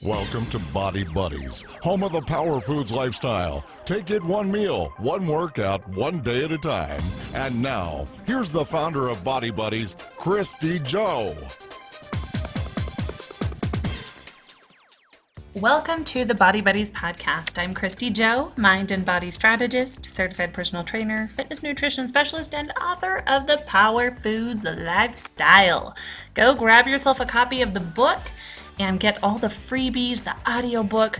Welcome to Body Buddies, home of the Power Foods lifestyle. Take it one meal, one workout, one day at a time. And now, here's the founder of Body Buddies, Kristy Jo. Welcome to the Body Buddies podcast. I'm Kristy Jo, mind and body strategist, certified personal trainer, fitness nutrition specialist, and author of the Power Foods lifestyle. Go grab yourself a copy of the book and get all the freebies, the audiobook,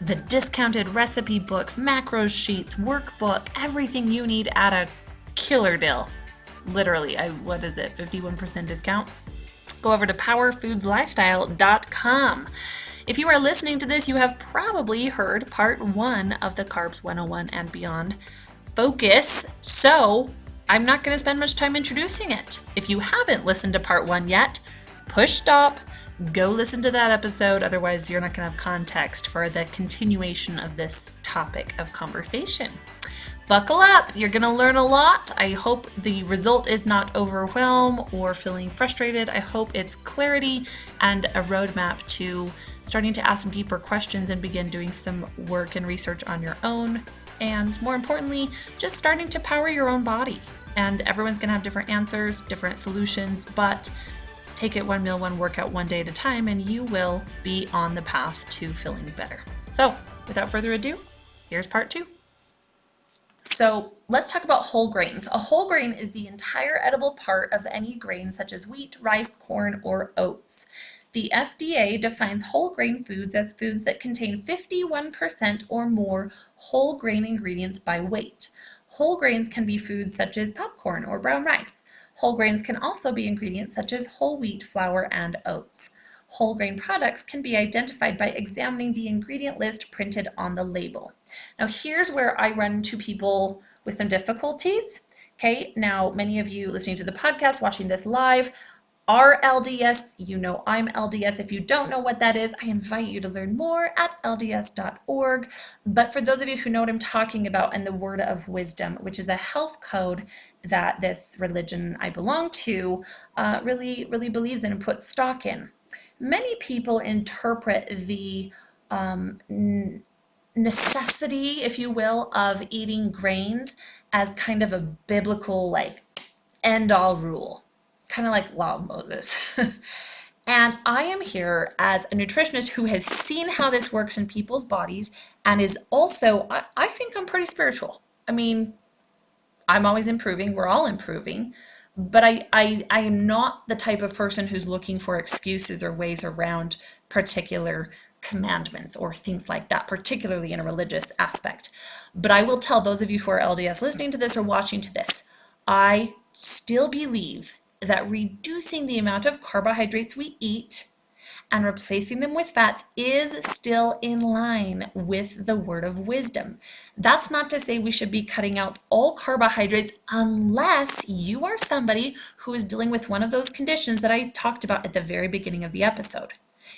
the discounted recipe books, macro sheets, workbook, everything you need at a killer deal. Literally, 51% discount? Go over to powerfoodslifestyle.com. If you are listening to this, you have probably heard part 1 of the Carbs 101 and Beyond focus, so I'm not going to spend much time introducing it. If you haven't listened to part 1 yet, push stop, go listen to that episode, otherwise you're not going to have context for the continuation of this topic of conversation. Buckle up, you're going to learn a lot. I hope the result is not overwhelm or feeling frustrated. I hope it's clarity and a roadmap to starting to ask some deeper questions and begin doing some work and research on your own. And more importantly, just starting to power your own body. And everyone's going to have different answers, different solutions, but take it one meal, one workout, one day at a time, and you will be on the path to feeling better. So without further ado, here's part 2. So let's talk about whole grains. A whole grain is the entire edible part of any grain such as wheat, rice, corn, or oats. The FDA defines whole grain foods as foods that contain 51% or more whole grain ingredients by weight. Whole grains can be foods such as popcorn or brown rice. Whole grains can also be ingredients such as whole wheat, flour, and oats. Whole grain products can be identified by examining the ingredient list printed on the label. Now here's where I run into people with some difficulties. Okay, now many of you listening to the podcast, watching this live, are LDS. You know I'm LDS. If you don't know what that is, I invite you to learn more at lds.org. But for those of you who know what I'm talking about, and the Word of Wisdom, which is a health code that this religion I belong to really believes in and puts stock in. Many people interpret the necessity, if you will, of eating grains as kind of a biblical end-all rule. Kind of like Law of Moses. And I am here as a nutritionist who has seen how this works in people's bodies and is also, I think I'm pretty spiritual. I mean, I'm always improving. We're all improving. But I am not the type of person who's looking for excuses or ways around particular commandments or things like that, particularly in a religious aspect. But I will tell those of you who are LDS listening to this or watching to this, I still believe that reducing the amount of carbohydrates we eat and replacing them with fats is still in line with the Word of Wisdom. That's not to say we should be cutting out all carbohydrates unless you are somebody who is dealing with one of those conditions that I talked about at the very beginning of the episode.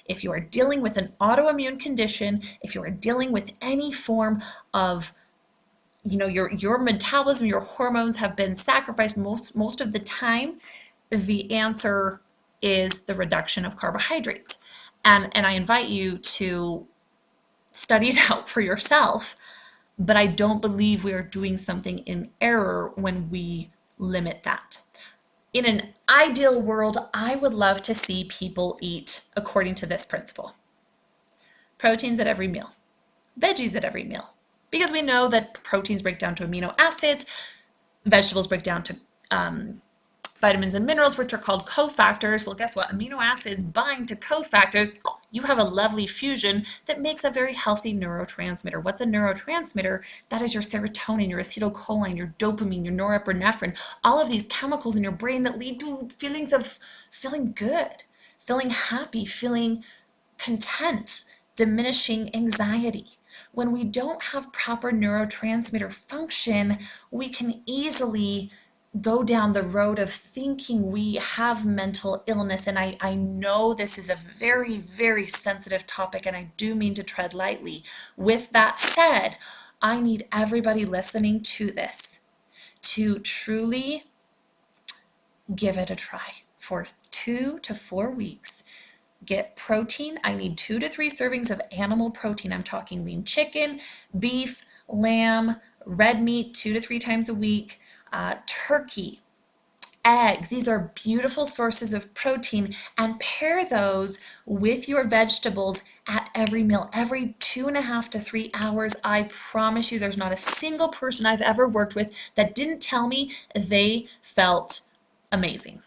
If you are dealing with an autoimmune condition, if you are dealing with any form of your metabolism, your hormones have been sacrificed most of the time, the answer is the reduction of carbohydrates. And I invite you to study it out for yourself, but I don't believe we are doing something in error when we limit that. In an ideal world, I would love to see people eat according to this principle. Proteins at every meal, veggies at every meal, because we know that proteins break down to amino acids, vegetables break down to vitamins and minerals, which are called cofactors. Well, guess what? Amino acids bind to cofactors. You have a lovely fusion that makes a very healthy neurotransmitter. What's a neurotransmitter? That is your serotonin, your acetylcholine, your dopamine, your norepinephrine, all of these chemicals in your brain that lead to feelings of feeling good, feeling happy, feeling content, diminishing anxiety. When we don't have proper neurotransmitter function, we can easily go down the road of thinking we have mental illness. And I know this is a very, very sensitive topic, and I do mean to tread lightly. With that said, I need everybody listening to this to truly give it a try for 2 to 4 weeks. get protein. I need 2 to 3 servings of animal protein. I'm talking lean chicken, beef, lamb, red meat 2 to 3 times a week, turkey, eggs. These are beautiful sources of protein, and pair those with your vegetables at every meal, every 2.5 to 3 hours. I promise you, there's not a single person I've ever worked with that didn't tell me they felt amazing.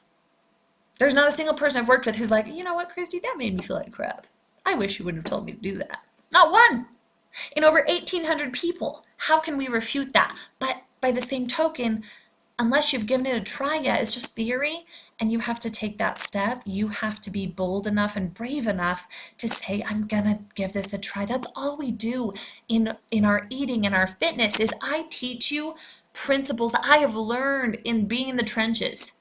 There's not a single person I've worked with who's like, you know what, Kristy, that made me feel like crap. I wish you wouldn't have told me to do that. Not one. In over 1,800 people. How can we refute that? But by the same token, unless you've given it a try yet, it's just theory, and you have to take that step. You have to be bold enough and brave enough to say, I'm gonna give this a try. That's all we do in our eating and our fitness is I teach you principles that I have learned in being in the trenches.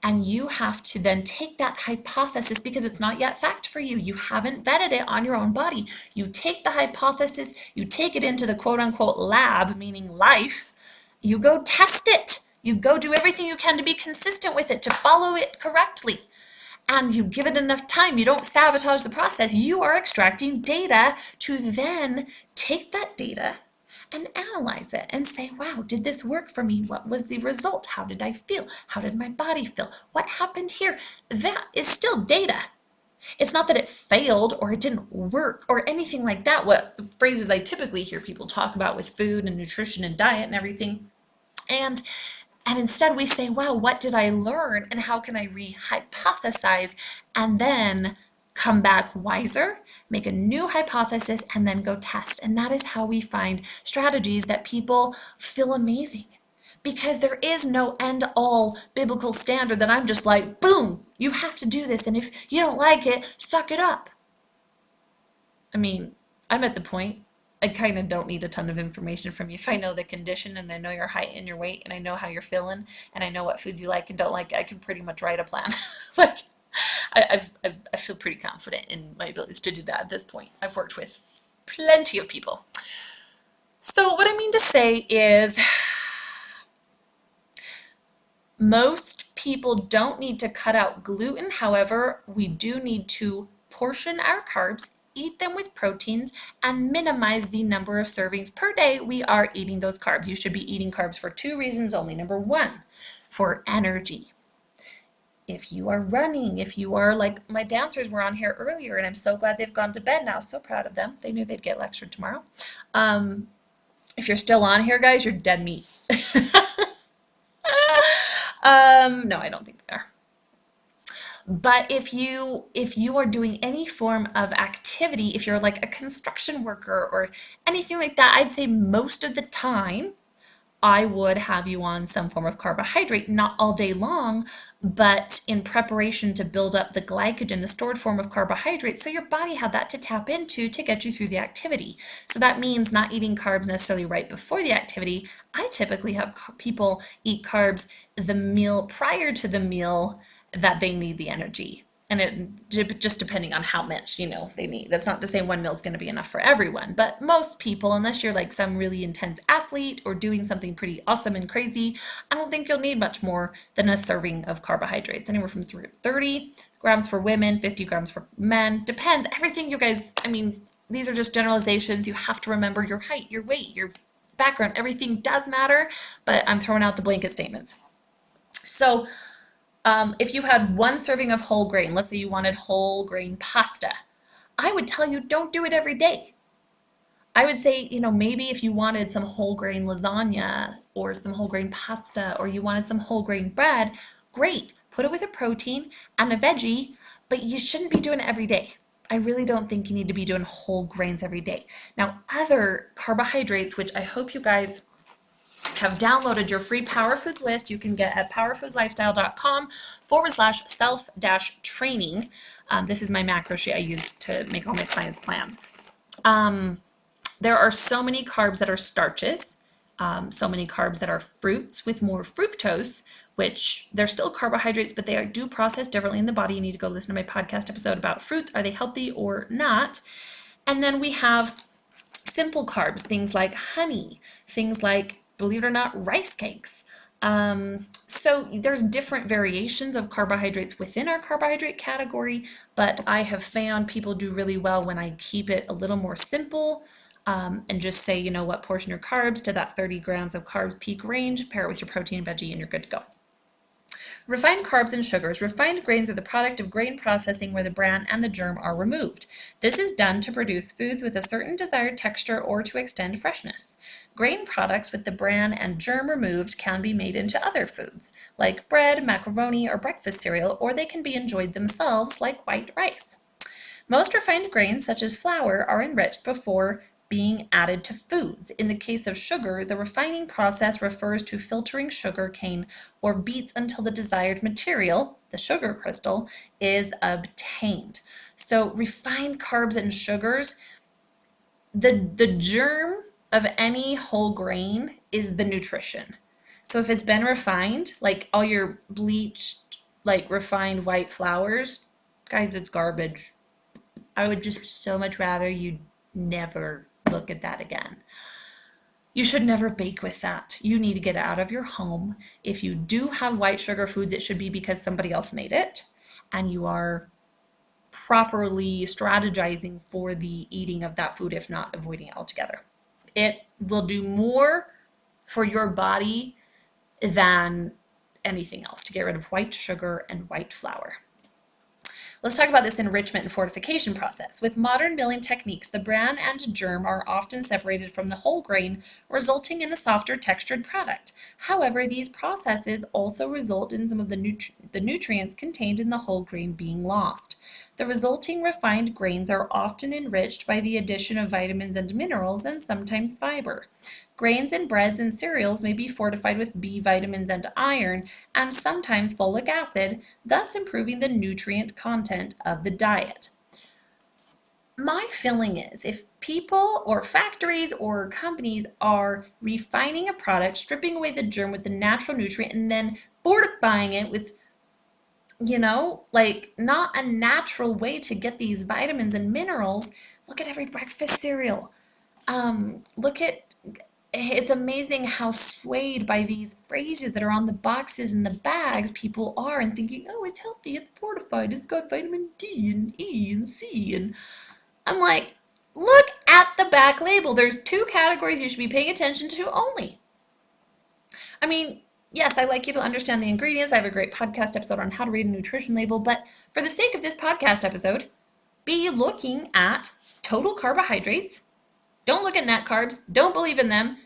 And you have to then take that hypothesis, because it's not yet fact for you. You haven't vetted it on your own body. You take the hypothesis, you take it into the quote unquote lab, meaning life. You go test it. You go do everything you can to be consistent with it, to follow it correctly. And you give it enough time. You don't sabotage the process. You are extracting data to then take that data and analyze it and say, wow, did this work for me? What was the result? How did I feel? How did my body feel? What happened here? That is still data. It's not that it failed or it didn't work or anything like that. What the phrases I typically hear people talk about with food and nutrition and diet and everything. And instead we say, wow, what did I learn and how can I re-hypothesize and then come back wiser, make a new hypothesis, and then go test. And that is how we find strategies that people feel amazing. Because there is no end-all biblical standard that I'm just like, boom, you have to do this. And if you don't like it, suck it up. I mean, I'm at the point, I kind of don't need a ton of information from you. If I know the condition and I know your height and your weight and I know how you're feeling and I know what foods you like and don't like, I can pretty much write a plan. Like, I feel pretty confident in my abilities to do that at this point. I've worked with plenty of people. So what I mean to say is most people don't need to cut out gluten. However, we do need to portion our carbs, eat them with proteins, and minimize the number of servings per day we are eating those carbs. You should be eating carbs for 2 reasons only. Number 1, for energy. If you are running, if you are like my dancers were on here earlier, and I'm so glad they've gone to bed now. So proud of them. They knew they'd get lectured tomorrow. If you're still on here, guys, you're dead meat. No, I don't think they are. But if you are doing any form of activity, if you're like a construction worker or anything like that, I'd say most of the time I would have you on some form of carbohydrate, not all day long, but in preparation to build up the glycogen, the stored form of carbohydrate, so your body had that to tap into to get you through the activity. So that means not eating carbs necessarily right before the activity. I typically have people eat carbs the meal prior to the meal that they need the energy. And it just depending on how much, they need. That's not to say one meal is going to be enough for everyone, but most people, unless you're like some really intense athlete or doing something pretty awesome and crazy, I don't think you'll need much more than a serving of carbohydrates. Anywhere from 30 grams for women, 50 grams for men. Depends. Everything, you guys, these are just generalizations. You have to remember your height, your weight, your background. Everything does matter, but I'm throwing out the blanket statements. So, if you had 1 serving of whole grain, let's say you wanted whole grain pasta, I would tell you don't do it every day. I would say, maybe if you wanted some whole grain lasagna or some whole grain pasta or you wanted some whole grain bread, great. Put it with a protein and a veggie, but you shouldn't be doing it every day. I really don't think you need to be doing whole grains every day. Now, other carbohydrates, which I hope you guys have downloaded your free Power Foods list, you can get at powerfoodslifestyle.com/self-training. This is my macro sheet I use to make all my clients' plans. There are so many carbs that are starches, so many carbs that are fruits with more fructose, which they're still carbohydrates, but they do process differently in the body. You need to go listen to my podcast episode about fruits. Are they healthy or not? And then we have simple carbs, things like honey, things like, believe it or not, rice cakes, So there's different variations of carbohydrates within our carbohydrate category, but I have found people do really well when I keep it a little more simple, and just say, you know what, portion your carbs to that 30 grams of carbs peak range, pair it with your protein veggie, and you're good to go. Refined carbs and sugars. Refined grains are the product of grain processing where the bran and the germ are removed. This is done to produce foods with a certain desired texture or to extend freshness. Grain products with the bran and germ removed can be made into other foods, like bread, macaroni, or breakfast cereal, or they can be enjoyed themselves, like white rice. Most refined grains, such as flour, are enriched before being added to foods. In the case of sugar, the refining process refers to filtering sugar cane or beets until the desired material, the sugar crystal, is obtained. So refined carbs and sugars, the germ of any whole grain is the nutrition. So if it's been refined, like all your bleached, like refined white flours, guys, it's garbage. I would just so much rather you never look at that again. You should never bake with that. You need to get it out of your home. If you do have white sugar foods, it should be because somebody else made it and you are properly strategizing for the eating of that food, if not avoiding it altogether. It will do more for your body than anything else to get rid of white sugar and white flour. Let's talk about this enrichment and fortification process. With modern milling techniques, the bran and germ are often separated from the whole grain, resulting in a softer textured product. However, these processes also result in some of the nutrients contained in the whole grain being lost. The resulting refined grains are often enriched by the addition of vitamins and minerals and sometimes fiber. Grains and breads and cereals may be fortified with B vitamins and iron, and sometimes folic acid, thus improving the nutrient content of the diet. My feeling is if people or factories or companies are refining a product, stripping away the germ with the natural nutrient, and then fortifying it with, like not a natural way to get these vitamins and minerals, look at every breakfast cereal. It's amazing how swayed by these phrases that are on the boxes and the bags people are, and thinking, oh, it's healthy, it's fortified, it's got vitamin D and E and C. And I'm like, look at the back label. There's two categories you should be paying attention to only. I mean, yes, I like you to understand the ingredients. I have a great podcast episode on how to read a nutrition label, but for the sake of this podcast episode, be looking at total carbohydrates. Don't look at net carbs. Don't believe in them.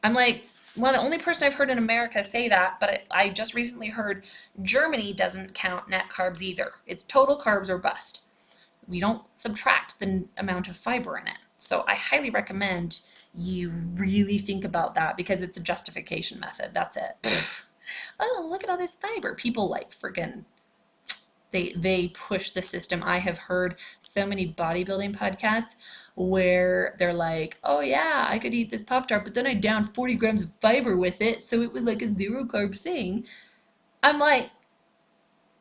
I'm like one of the only person I've heard in America say that, but I just recently heard Germany doesn't count net carbs either. It's total carbs or bust. We don't subtract the amount of fiber in it. So I highly recommend you really think about that because it's a justification method. That's it. Oh, look at all this fiber. People like freaking they push the system. I have heard so many bodybuilding podcasts where they're like, oh yeah, I could eat this Pop-Tart, but then I downed 40 grams of fiber with it, so it was like a zero carb thing. I'm like,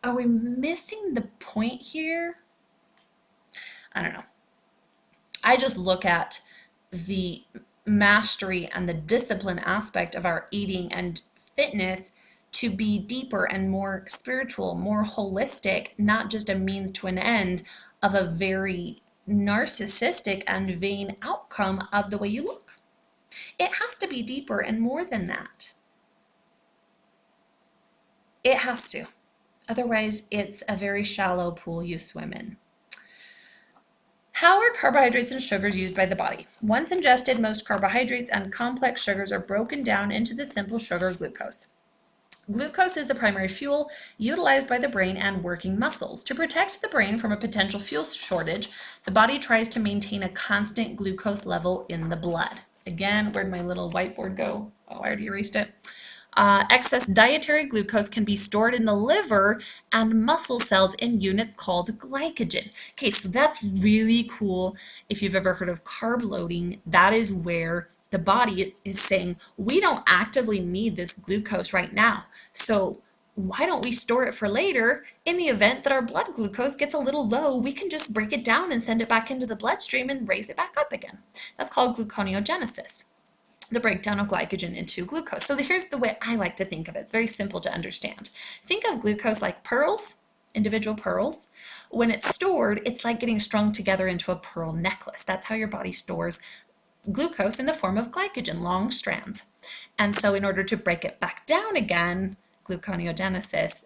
are we missing the point here? I don't know. I just look at the mastery and the discipline aspect of our eating and fitness to be deeper and more spiritual, more holistic, not just a means to an end of a very narcissistic and vain outcome of the way you look. It has to be deeper and more than that. It has to. Otherwise, it's a very shallow pool you swim in. How are carbohydrates and sugars used by the body? Once ingested, most carbohydrates and complex sugars are broken down into the simple sugar glucose. Glucose is the primary fuel utilized by the brain and working muscles. To protect the brain from a potential fuel shortage, the body tries to maintain a constant glucose level in the blood. Again, where'd my little whiteboard go? Oh, I already erased it. Excess dietary glucose can be stored in the liver and muscle cells in units called glycogen. Okay, so that's really cool. If you've ever heard of carb loading, that is where the body is saying, we don't actively need this glucose right now. So why don't we store it for later? In the event that our blood glucose gets a little low, we can just break it down and send it back into the bloodstream and raise it back up again. That's called gluconeogenesis. the breakdown of glycogen into glucose. So here's the way I like to think of it. It's very simple to understand. Think of glucose like pearls, individual pearls. When it's stored, it's like getting strung together into a pearl necklace. That's how your body stores glucose in the form of glycogen, long strands. And so in order to break it back down again, gluconeogenesis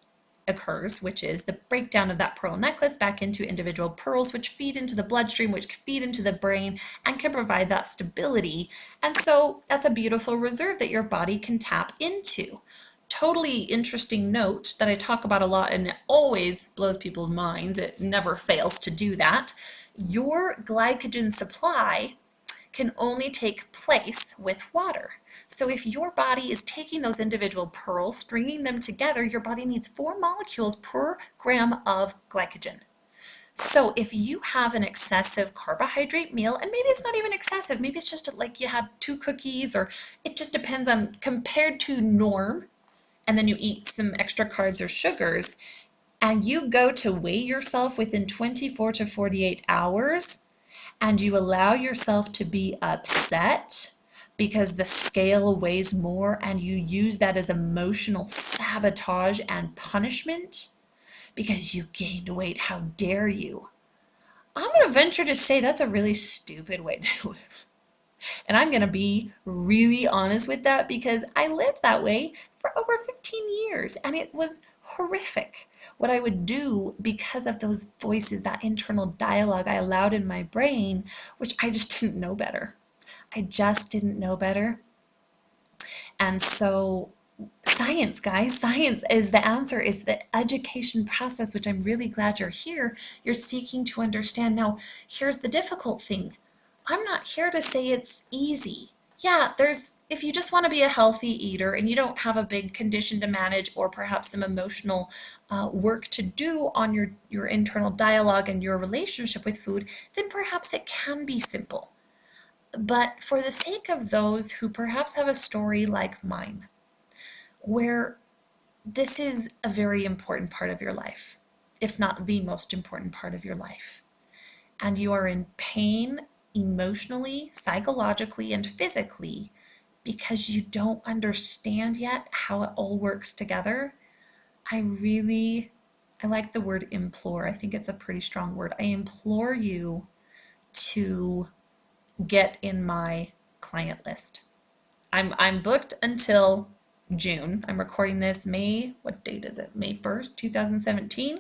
occurs, which is the breakdown of that pearl necklace back into individual pearls, which feed into the bloodstream, which feed into the brain, and can provide that stability. And so that's a beautiful reserve that your body can tap into. Totally interesting note that I talk about a lot, and it always blows people's minds. It never fails to do that. Your glycogen supply can only take place with water. So if your body is taking those individual pearls, stringing them together, your body needs 4 molecules per gram of glycogen. So if you have an excessive carbohydrate meal, and maybe it's not even excessive, maybe it's just like you had 2 cookies, or it just depends on compared to norm, and then you eat some extra carbs or sugars, and you go to weigh yourself within 24 to 48 hours, and you allow yourself to be upset because the scale weighs more, and you use that as emotional sabotage and punishment because you gained weight, how dare you? I'm going to venture to say that's a really stupid way to live. And I'm going to be really honest with that because I lived that way for over 15 years, and it was horrific what I would do because of those voices, that internal dialogue I allowed in my brain, which I just didn't know better. I just didn't know better. And so science, guys, science is the answer, is the education process, which I'm really glad you're here. You're seeking to understand. Now, here's the difficult thing. I'm not here to say it's easy. Yeah, if you just want to be a healthy eater and you don't have a big condition to manage, or perhaps some emotional work to do on your internal dialogue and your relationship with food, then perhaps it can be simple. But for the sake of those who perhaps have a story like mine, where this is a very important part of your life, if not the most important part of your life, and you are in pain emotionally, psychologically, and physically because you don't understand yet how it all works together, I like the word implore. I think it's a pretty strong word. I implore you to get in my client list. I'm booked until June. I'm recording this May, what date is it? May 1st, 2017.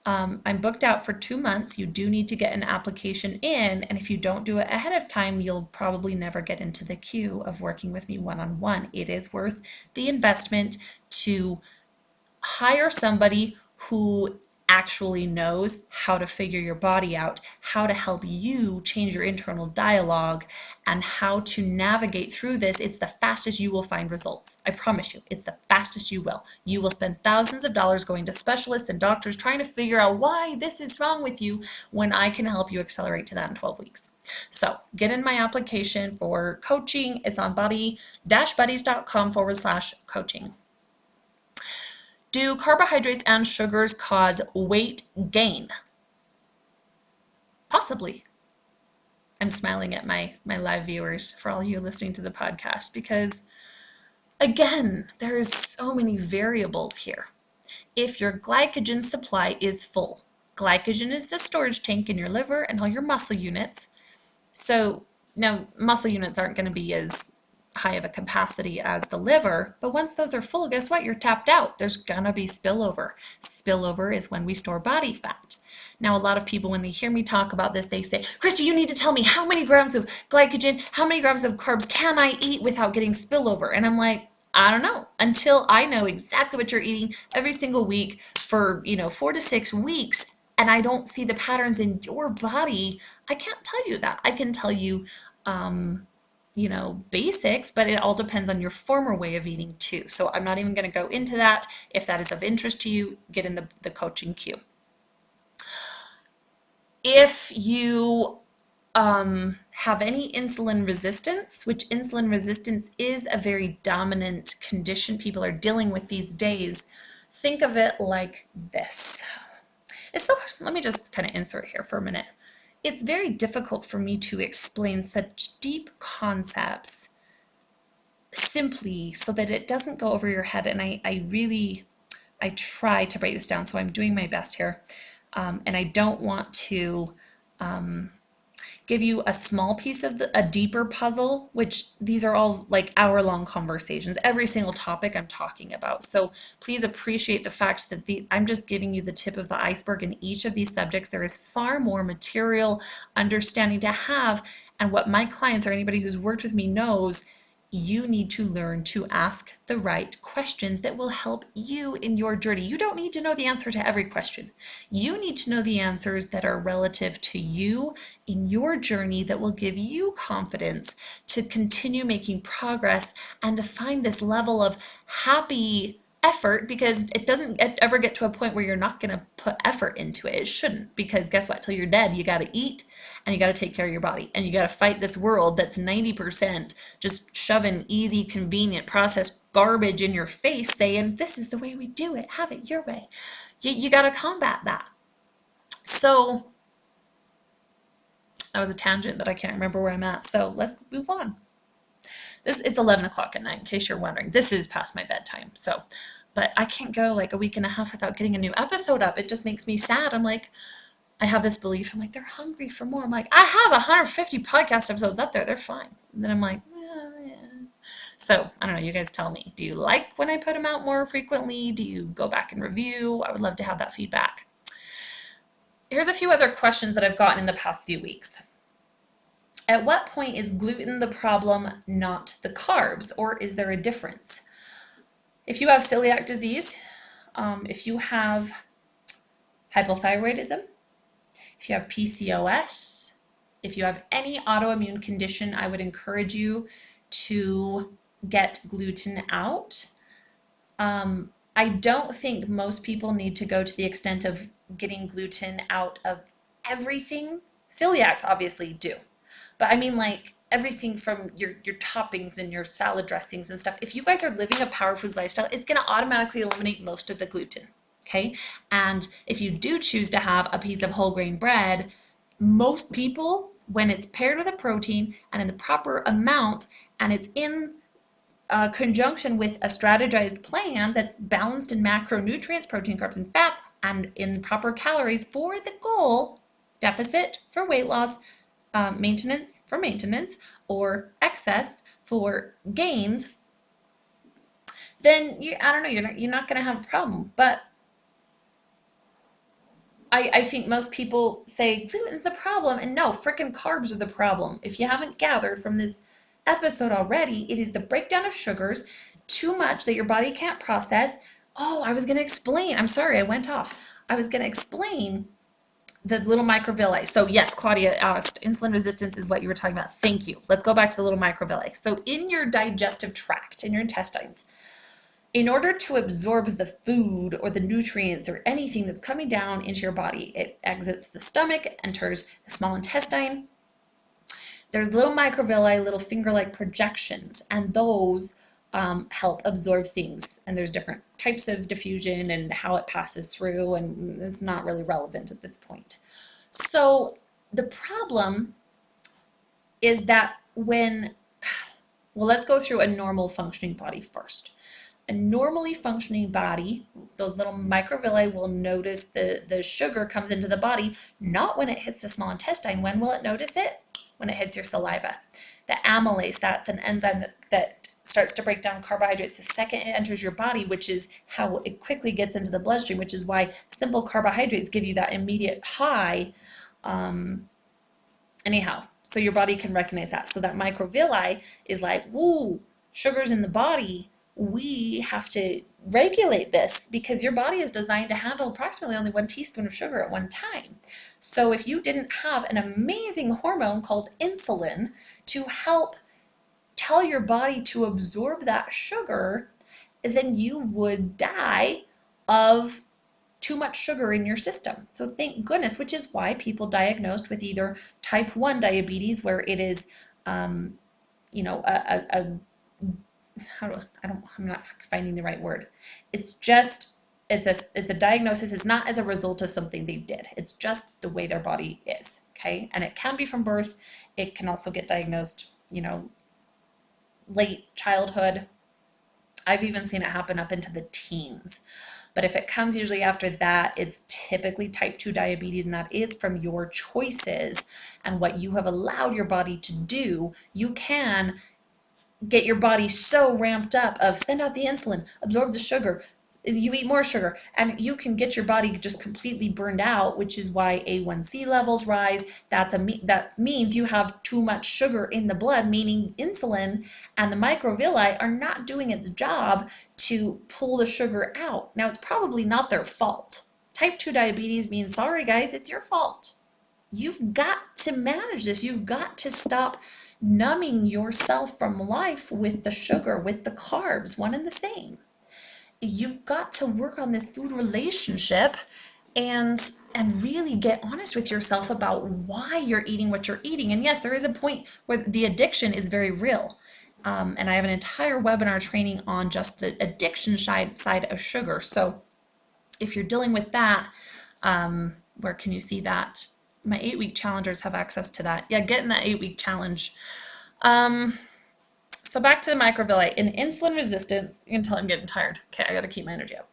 I'm booked out for 2 months. You do need to get an application in, and if you don't do it ahead of time, you'll probably never get into the queue of working with me one-on-one. It is worth the investment to hire somebody who actually knows how to figure your body out, how to help you change your internal dialogue, and how to navigate through this. It's the fastest you will find results. I promise you, it's the fastest you will. You will spend thousands of dollars going to specialists and doctors trying to figure out why this is wrong with you, when I can help you accelerate to that in 12 weeks. So get in my application for coaching. It's on body-buddies.com/coaching. Do carbohydrates and sugars cause weight gain? Possibly. I'm smiling at my live viewers, for all you listening to the podcast, because again, there's so many variables here. If your glycogen supply is full, glycogen is the storage tank in your liver and all your muscle units. So now muscle units aren't going to be as high of a capacity as the liver, but once those are full, guess what? You're tapped out. There's gonna be spillover. Spillover is when we store body fat. Now, a lot of people, when they hear me talk about this, they say, Kristy, you need to tell me how many grams of glycogen, how many grams of carbs can I eat without getting spillover? And I'm like, I don't know. Until I know exactly what you're eating every single week for 4 to 6 weeks, and I don't see the patterns in your body, I can't tell you that. I can tell you basics, but it all depends on your former way of eating too. So I'm not even going to go into that. If that is of interest to you, get in the coaching queue. If you have any insulin resistance, which insulin resistance is a very dominant condition people are dealing with these days, think of it like this. Let me just kind of insert here for a minute. It's very difficult for me to explain such deep concepts simply so that it doesn't go over your head. And I try to break this down, so I'm doing my best here. And I don't want to give you a small piece of a deeper puzzle, which these are all like hour-long conversations, every single topic I'm talking about. So please appreciate the fact that I'm just giving you the tip of the iceberg in each of these subjects. There is far more material understanding to have, and what my clients or anybody who's worked with me knows, you need to learn to ask the right questions that will help you in your journey. You don't need to know the answer to every question. You need to know the answers that are relative to you in your journey that will give you confidence to continue making progress and to find this level of happy effort, because it doesn't ever get to a point where you're not going to put effort into it. It shouldn't, because guess what? Till you're dead, you got to eat and you got to take care of your body, and you got to fight this world that's 90% just shoving easy, convenient, processed garbage in your face saying, this is the way we do it, have it your way. You got to combat that. So that was a tangent that I can't remember where I'm at. So let's move on. It's 11 o'clock at night, in case you're wondering. This is past my bedtime. So, but I can't go like a week and a half without getting a new episode up. It just makes me sad. I'm like, I have this belief. I'm like, they're hungry for more. I'm like, I have 150 podcast episodes up there. They're fine. And then I'm like, yeah. So I don't know. You guys tell me. Do you like when I put them out more frequently? Do you go back and review? I would love to have that feedback. Here's a few other questions that I've gotten in the past few weeks. At what point is gluten the problem, not the carbs, or is there a difference? If you have celiac disease, if you have hypothyroidism, if you have PCOS, if you have any autoimmune condition, I would encourage you to get gluten out. I don't think most people need to go to the extent of getting gluten out of everything. Celiacs obviously do. But I mean, like, everything from your toppings and your salad dressings and stuff. If you guys are living a power foods lifestyle, it's going to automatically eliminate most of the gluten. Okay. And if you do choose to have a piece of whole grain bread, most people, when it's paired with a protein and in the proper amount, and it's in conjunction with a strategized plan that's balanced in macronutrients, protein, carbs, and fats, and in proper calories for the goal, deficit for weight loss, maintenance for maintenance, or excess for gains, then I don't know, you're not going to have a problem. But I think most people say gluten's the problem, and no, freaking carbs are the problem. If you haven't gathered from this episode already, it is the breakdown of sugars, too much that your body can't process. Oh, I was going to explain. I'm sorry, I went off. I was going to explain the little microvilli. So yes, Claudia asked, insulin resistance is what you were talking about. Thank you. Let's go back to the little microvilli. So in your digestive tract, in your intestines, in order to absorb the food or the nutrients or anything that's coming down into your body, it exits the stomach, enters the small intestine. There's little microvilli, little finger-like projections, and those help absorb things. And there's different types of diffusion and how it passes through, and it's not really relevant at this point. So the problem is that let's go through a normal functioning body first. A normally functioning body, those little microvilli will notice the sugar comes into the body, not when it hits the small intestine. When will it notice it? When it hits your saliva. The amylase, that's an enzyme that starts to break down carbohydrates the second it enters your body, which is how it quickly gets into the bloodstream, which is why simple carbohydrates give you that immediate high. Anyhow, so your body can recognize that. So that microvilli is like, woo, sugar's in the body. We have to regulate this because your body is designed to handle approximately only 1 teaspoon of sugar at one time. So if you didn't have an amazing hormone called insulin to help tell your body to absorb that sugar, then you would die of too much sugar in your system. So thank goodness, which is why people diagnosed with either type 1 diabetes, where it is, I'm not finding the right word. It's a diagnosis. It's not as a result of something they did. It's just the way their body is. Okay. And it can be from birth. It can also get diagnosed, late childhood. I've even seen it happen up into the teens. But if it comes usually after that, it's typically type 2 diabetes, and that is from your choices and what you have allowed your body to do. You can get your body so ramped up of send out the insulin, absorb the sugar, you eat more sugar, and you can get your body just completely burned out, which is why A1C levels rise. That means you have too much sugar in the blood, meaning insulin and the microvilli are not doing its job to pull the sugar out. Now, it's probably not their fault. Type 2 diabetes means, sorry guys, it's your fault. You've got to manage this. You've got to stop numbing yourself from life with the sugar, with the carbs, one and the same. You've got to work on this food relationship and really get honest with yourself about why you're eating what you're eating. And yes, there is a point where the addiction is very real. And I have an entire webinar training on just the addiction side of sugar. So if you're dealing with that, where can you see that? My 8-week challengers have access to that. Yeah, get in that 8-week challenge. So back to the microvilli. In insulin resistance, you can tell I'm getting tired. Okay, I got to keep my energy up.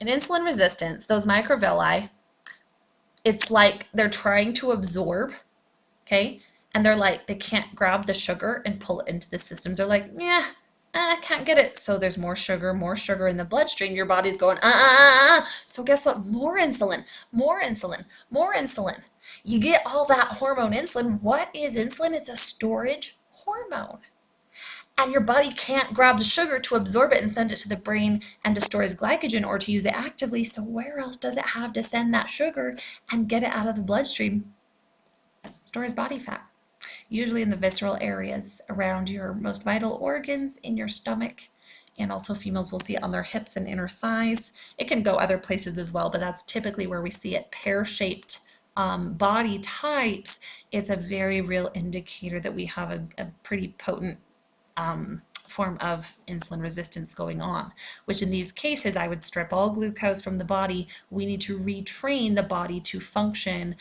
In insulin resistance, those microvilli, it's like they're trying to absorb, okay? And they're like, they can't grab the sugar and pull it into the system. They're like, yeah, I can't get it. So there's more sugar in the bloodstream. Your body's going, So guess what? More insulin, more insulin, more insulin. You get all that hormone insulin. What is insulin? It's a storage hormone. And your body can't grab the sugar to absorb it and send it to the brain and to store as glycogen or to use it actively. So where else does it have to send that sugar and get it out of the bloodstream? Store as body fat. Usually in the visceral areas around your most vital organs, in your stomach, and also females will see it on their hips and inner thighs. It can go other places as well, but that's typically where we see it. Pear-shaped body types is a very real indicator that we have a pretty potent form of insulin resistance going on, which in these cases I would strip all glucose from the body. We need to retrain the body to function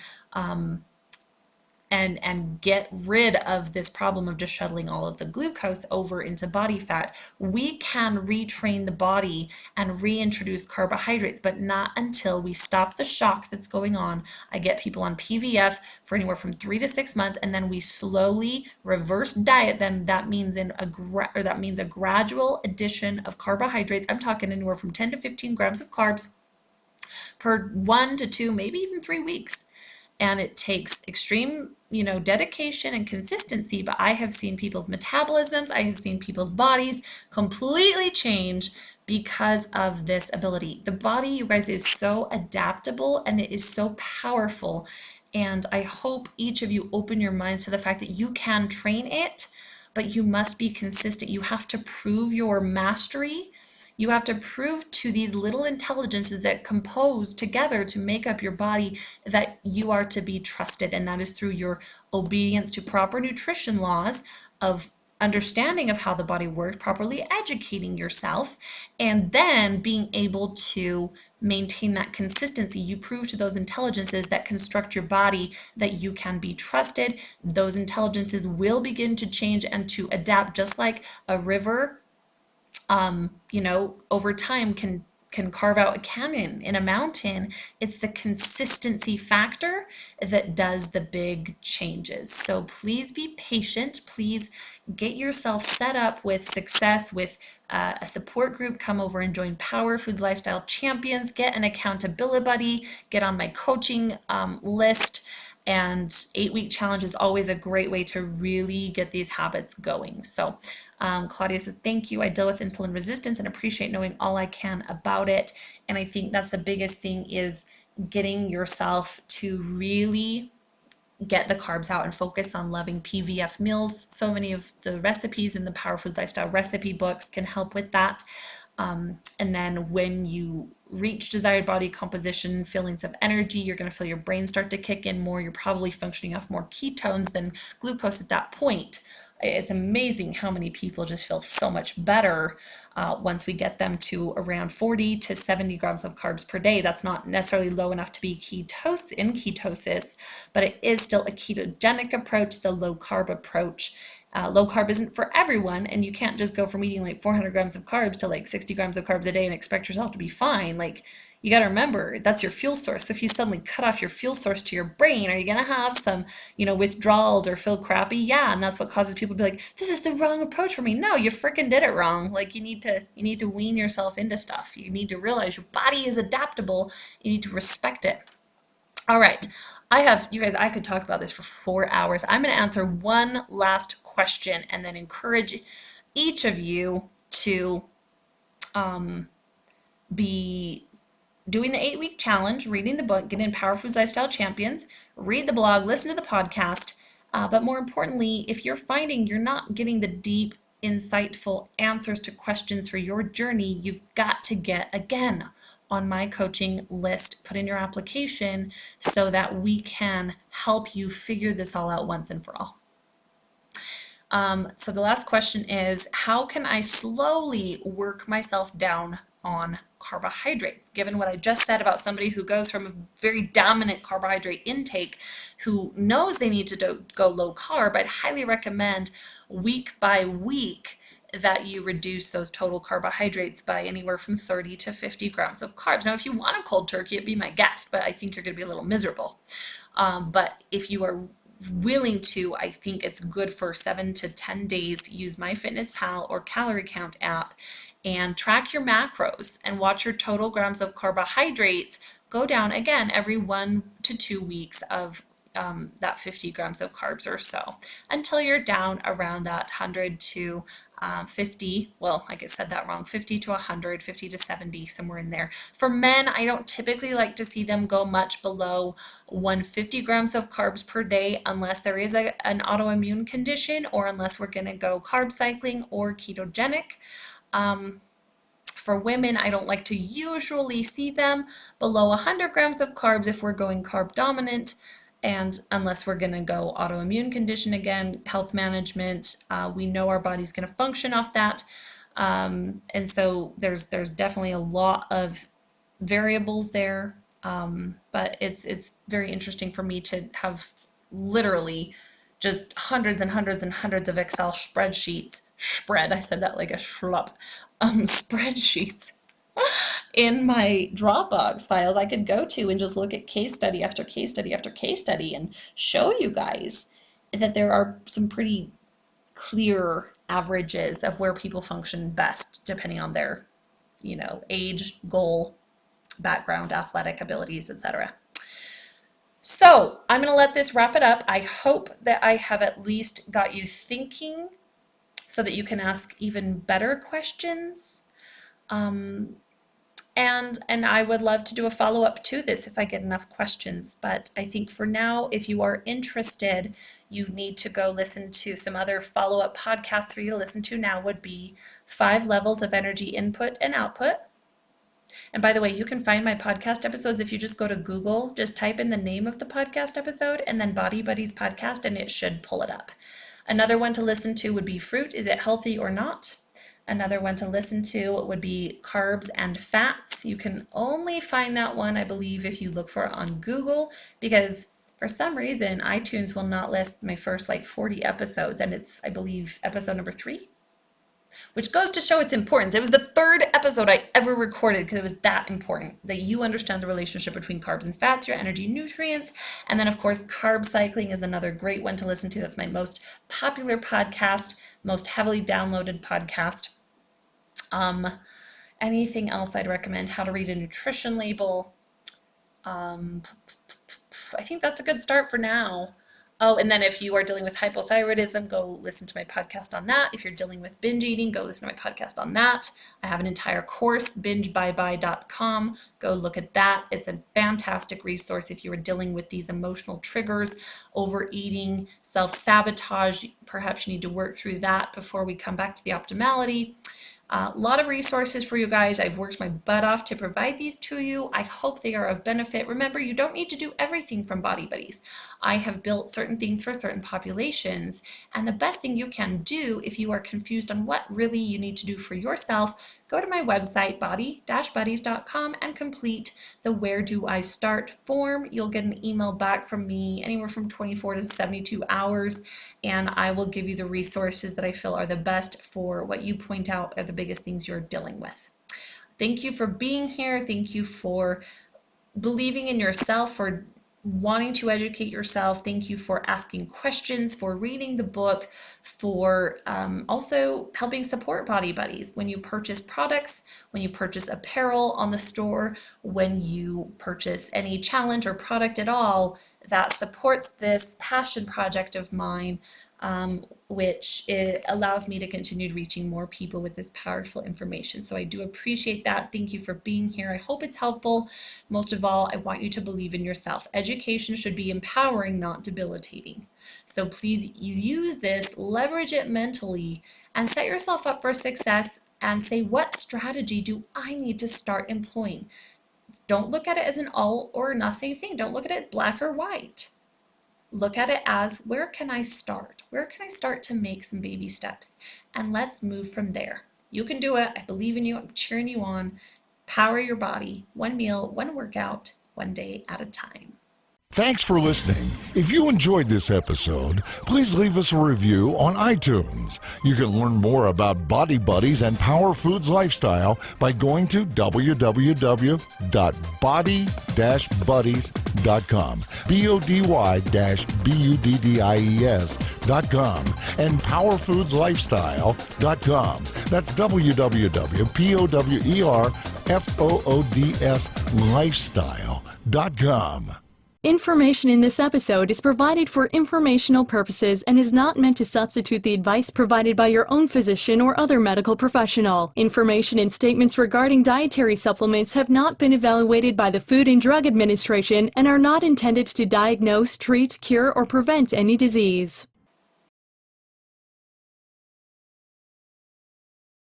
and get rid of this problem of just shuttling all of the glucose over into body fat. We can retrain the body and reintroduce carbohydrates, but not until we stop the shock that's going on. I get people on PVF for anywhere from 3 to 6 months, and then we slowly reverse diet them. That means a gradual addition of carbohydrates. I'm talking anywhere from 10 to 15 grams of carbs per 1 to 2, maybe even 3 weeks. And it takes extreme, dedication and consistency, but I have seen people's metabolisms, I have seen people's bodies completely change because of this ability. The body, you guys, is so adaptable and it is so powerful. And I hope each of you open your minds to the fact that you can train it, but you must be consistent. You have to prove your mastery. You have to prove to these little intelligences that compose together to make up your body that you are to be trusted, and that is through your obedience to proper nutrition laws, of understanding of how the body works, properly educating yourself, and then being able to maintain that consistency. You prove to those intelligences that construct your body that you can be trusted. Those intelligences will begin to change and to adapt, just like a river over time can carve out a canyon in a mountain. It's the consistency factor that does the big changes. So please be patient. Please get yourself set up with success with a support group. Come over and join Power Foods Lifestyle Champions. Get an accountability buddy. Get on my coaching list. And 8-week challenge is always a great way to really get these habits going. So Claudia says, thank you. I deal with insulin resistance and appreciate knowing all I can about it. And I think that's the biggest thing, is getting yourself to really get the carbs out and focus on loving PVF meals. So many of the recipes in the Power Foods Lifestyle recipe books can help with that. And then when you reach desired body composition, feelings of energy, you're going to feel your brain start to kick in more. You're probably functioning off more ketones than glucose at that point. It's amazing how many people just feel so much better once we get them to around 40 to 70 grams of carbs per day. That's not necessarily low enough to be in ketosis, but it is still a ketogenic approach, the low carb approach. Low carb isn't for everyone, and you can't just go from eating like 400 grams of carbs to like 60 grams of carbs a day and expect yourself to be fine. Like, you got to remember that's your fuel source. So if you suddenly cut off your fuel source to your brain, are you going to have some, withdrawals or feel crappy? Yeah, and that's what causes people to be like, this is the wrong approach for me. No, you freaking did it wrong. Like, you need to wean yourself into stuff. You need to realize your body is adaptable. You need to respect it. All right. You guys, I could talk about this for 4 hours. I'm going to answer one last question and then encourage each of you to be doing the 8-week challenge, reading the book, get in Power Foods Lifestyle Champions, read the blog, listen to the podcast. But more importantly, if you're finding you're not getting the deep, insightful answers to questions for your journey, you've got to get, again, on my coaching list, put in your application so that we can help you figure this all out once and for all. So the last question is, how can I slowly work myself down on carbohydrates? Given what I just said about somebody who goes from a very dominant carbohydrate intake, who knows they need to go low carb, I'd highly recommend week by week that you reduce those total carbohydrates by anywhere from 30 to 50 grams of carbs. Now, if you want a cold turkey, it'd be my guest, but I think you're going to be a little miserable. But if you are willing to, I think it's good for 7 to 10 days. Use MyFitnessPal or Calorie Count app and track your macros and watch your total grams of carbohydrates go down again every 1 to 2 weeks of that 50 grams of carbs or so, until you're down around that 100 to 50, well, like I said that wrong, 50 to 100, 50 to 70, somewhere in there. For men, I don't typically like to see them go much below 150 grams of carbs per day unless there is an autoimmune condition or unless we're going to go carb cycling or ketogenic. For women, I don't like to usually see them below 100 grams of carbs if we're going carb dominant. And unless we're going to go autoimmune condition again, health management, we know our body's going to function off that. And so there's definitely a lot of variables there. But it's very interesting for me to have literally just hundreds and hundreds and hundreds of Excel spreadsheets. I said that like a schlup. Spreadsheets in my Dropbox files I could go to and just look at case study after case study after case study and show you guys that there are some pretty clear averages of where people function best depending on their, age, goal, background, athletic abilities, etc. So I'm going to let this wrap it up. I hope that I have at least got you thinking so that you can ask even better questions. And I would love to do a follow-up to this if I get enough questions. But I think for now, if you are interested, you need to go listen to some other follow-up podcasts for you to listen to now would be 5 levels of energy input and output. And by the way, you can find my podcast episodes if you just go to Google, just type in the name of the podcast episode and then Body Buddies podcast, and it should pull it up. Another one to listen to would be Fruit, Is It Healthy or Not? Another one to listen to would be Carbs and Fats. You can only find that one, I believe, if you look for it on Google, because for some reason, iTunes will not list my first 40 episodes, and it's, I believe, episode number 3, which goes to show its importance. It was the 3rd episode I ever recorded because it was that important, that you understand the relationship between carbs and fats, your energy nutrients. And then, of course, carb cycling is another great one to listen to. That's my most popular podcast, most heavily downloaded podcast. Anything else I'd recommend? How to read a nutrition label. I think that's a good start for now. Oh, and then if you are dealing with hypothyroidism, go listen to my podcast on that. If you're dealing with binge eating, go listen to my podcast on that. I have an entire course, bingebyeBye.com. Go look at that. It's a fantastic resource if you are dealing with these emotional triggers, overeating, self-sabotage. Perhaps you need to work through that before we come back to the optimality. A lot of resources for you guys. I've worked my butt off to provide these to you. I hope they are of benefit. Remember, you don't need to do everything from Body Buddies. I have built certain things for certain populations, and the best thing you can do if you are confused on what really you need to do for yourself, go to my website, body-buddies.com, and complete the Where Do I Start form. You'll get an email back from me anywhere from 24 to 72 hours, and I will give you the resources that I feel are the best for what you point out are the biggest things you're dealing with. Thank you for being here. Thank you for believing in yourself, for wanting to educate yourself. Thank you for asking questions, for reading the book, for also helping support Body Buddies. When you purchase products, when you purchase apparel on the store, when you purchase any challenge or product at all, that supports this passion project of mine, which allows me to continue reaching more people with this powerful information. So I do appreciate that. Thank you for being here. I hope it's helpful. Most of all, I want you to believe in yourself. Education should be empowering, not debilitating. So please use this, leverage it mentally, and set yourself up for success and say, what strategy do I need to start employing? Don't look at it as an all or nothing thing. Don't look at it as black or white. Look at it as, where can I start? Where can I start to make some baby steps? And let's move from there. You can do it. I believe in you. I'm cheering you on. Power your body. One meal, one workout, one day at a time. Thanks for listening. If you enjoyed this episode, please leave us a review on iTunes. You can learn more about Body Buddies and Power Foods Lifestyle by going to www.body-buddies.com, BODY-BUDDIES.com, and powerfoodslifestyle.com. That's www.powerfoodslifestyle.com. Information in this episode is provided for informational purposes and is not meant to substitute the advice provided by your own physician or other medical professional. Information and statements regarding dietary supplements have not been evaluated by the Food and Drug Administration and are not intended to diagnose, treat, cure, or prevent any disease.